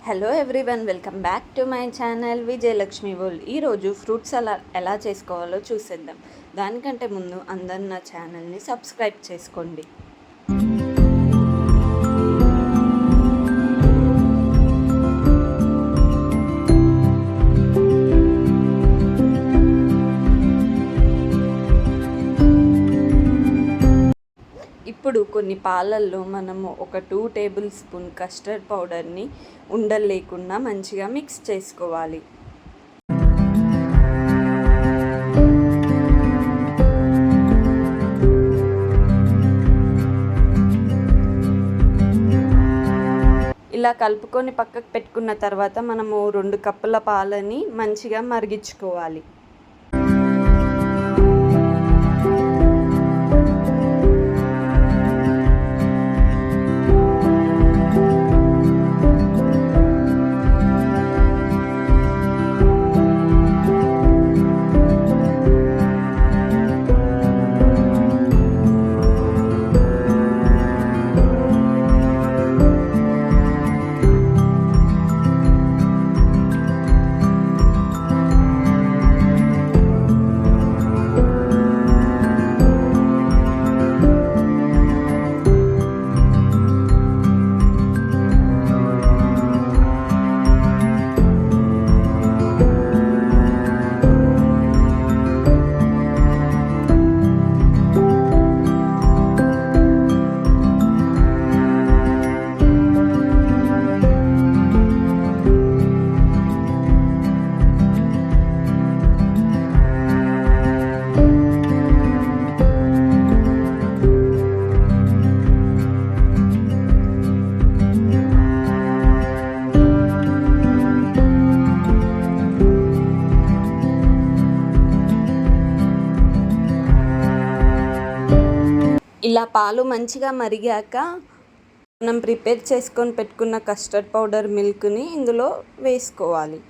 Hello everyone, welcome back to my channel Vijayalakshmi world. ఈరోజు fruit salad ఎలా చేసుకోవాలో చూసేద్దాం. దానికంటే ముందు అందరు నా ఛానల్ని సబ్స్క్రైబ్ చేసుకోండి. ఇప్పుడు కొన్ని పాలల్లో మనము ఒక 2 టేబుల్ స్పూన్ కస్టర్డ్ పౌడర్ని ఉండలు లేకుండా మంచిగా మిక్స్ చేసుకోవాలి. ఇలా కలుపుకొని పక్కకు పెట్టుకున్న తర్వాత మనము 2 కప్పుల పాలని మంచిగా మరిగించుకోవాలి. ఇలా పాలు మంచిగా మరిగాక మనం ప్రిపేర్ చేసుకొని పెట్టుకున్న కస్టర్డ్ పౌడర్ మిల్క్ని ఇందులో వేసుకోవాలి.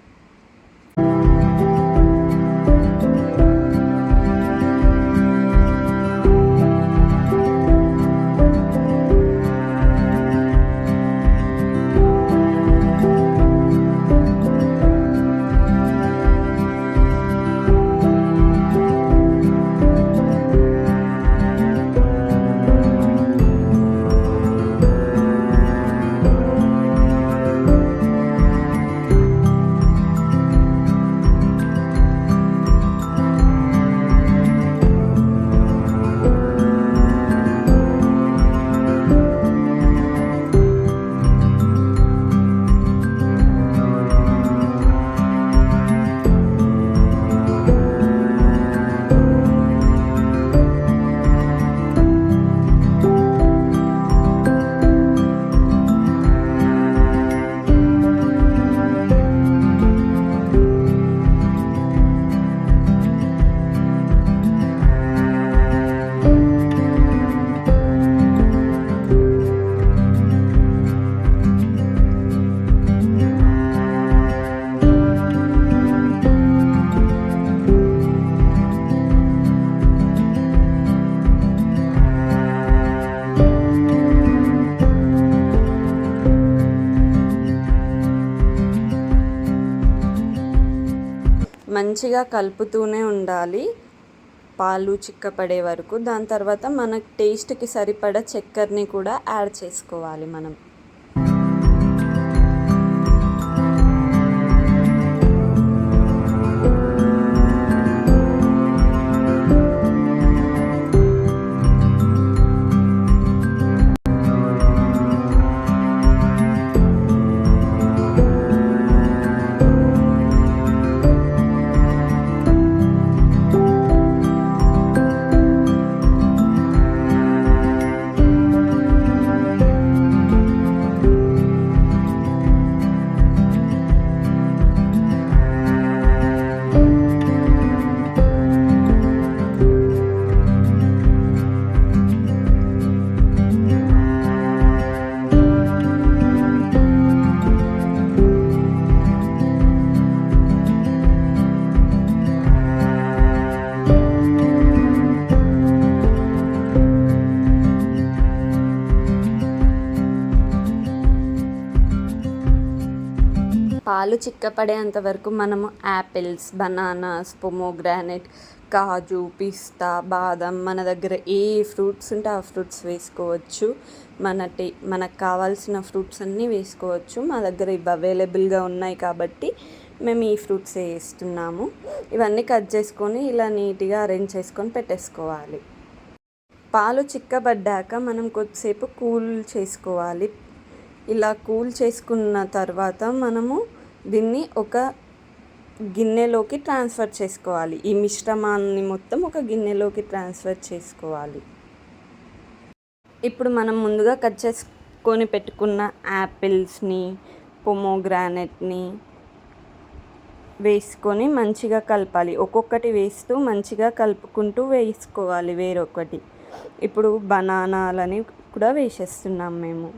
మంచిగా కలుపుతూనే ఉండాలి పాలు చిక్కపడే వరకు. దాని తర్వాత మన టేస్ట్కి సరిపడా చక్కెరని కూడా యాడ్ చేసుకోవాలి మనం. పాలు చిక్కపడేంత వరకు మనము యాపిల్స్, బనానాస్, పొమోగ్రానైట్, కాజు, పిస్తా, బాదం, మన దగ్గర ఏ ఫ్రూట్స్ ఉంటే ఆ ఫ్రూట్స్ వేసుకోవచ్చు. మనకు కావాల్సిన ఫ్రూట్స్ అన్నీ వేసుకోవచ్చు. మా దగ్గర ఇవి అవైలబుల్గా ఉన్నాయి కాబట్టి మేము ఈ ఫ్రూట్స్ వేస్తున్నాము. ఇవన్నీ కట్ చేసుకొని ఇలా నీట్గా అరేంజ్ చేసుకొని పెట్టేసుకోవాలి. పాలు చిక్కబడ్డాక మనం కొద్దిసేపు కూల్ చేసుకోవాలి. ఇలా కూల్ చేసుకున్న తర్వాత మనము దీన్ని ఒక గిన్నెలోకి ట్రాన్స్ఫర్ చేసుకోవాలి. ఈ మిశ్రమాన్ని మొత్తం ఒక గిన్నెలోకి ట్రాన్స్ఫర్ చేసుకోవాలి. ఇప్పుడు మనం ముందుగా కట్ చేసుకొని పెట్టుకున్న యాపిల్స్ని, పొమోగ్రానైట్ని వేసుకొని మంచిగా కలపాలి. ఒక్కొక్కటి వేస్తూ మంచిగా కలుపుకుంటూ వేసుకోవాలి వేరొకటి. ఇప్పుడు బనానాలని కూడా వేసేస్తున్నాం మేము.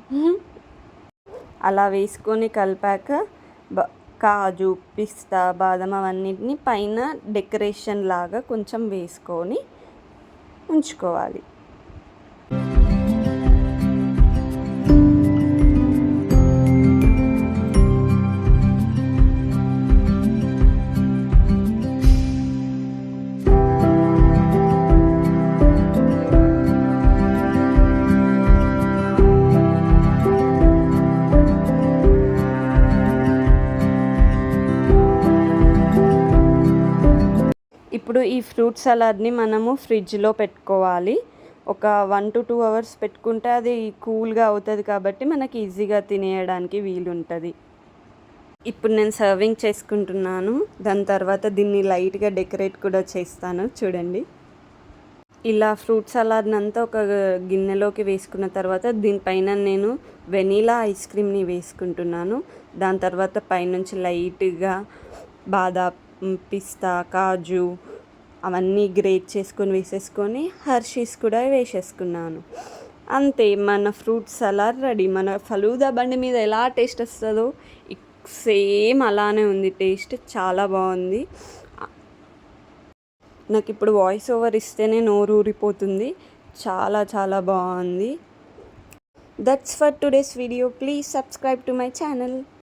అలా వేసుకొని కలిపాక కాజు, పిస్తా, బాదం అవన్నిటిని పైన డెకరేషన్ లాగా కొంచెం వేసుకొని ఉంచుకోవాలి. ఇప్పుడు ఈ ఫ్రూట్ సలాడ్ని మనము ఫ్రిడ్జ్లో పెట్టుకోవాలి. ఒక 1 to 2 hours పెట్టుకుంటే అది కూల్గా అవుతుంది కాబట్టి మనకి ఈజీగా తినేయడానికి వీలుంటుంది. ఇప్పుడు నేను సర్వింగ్ చేసుకుంటున్నాను. దాని తర్వాత దీన్ని లైట్గా డెకరేట్ కూడా చేస్తాను. చూడండి, ఇలా ఫ్రూట్ సలాడ్ని అంతా ఒక గిన్నెలోకి వేసుకున్న తర్వాత దీనిపైన నేను వెనీలా ఐస్ క్రీమ్ని వేసుకుంటున్నాను. దాని తర్వాత పైనుంచి లైట్గా బాదాం, పిస్తా, కాజు అవన్నీ గ్రేట్ చేసుకొని వేసేసుకొని హర్షీస్ కూడా వేసేసుకున్నాను. అంతే, మన ఫ్రూట్ సలాడ్ రెడీ. మన ఫలూదా బండి మీద ఎలా టేస్ట్ వస్తుందో సేమ్ అలానే ఉంది టేస్ట్. చాలా బాగుంది. నాకు ఇప్పుడు వాయిస్ ఓవర్ ఇస్తేనే నోరు ఊరిపోతుంది. చాలా చాలా బాగుంది. That's for today's video. Please subscribe to my channel.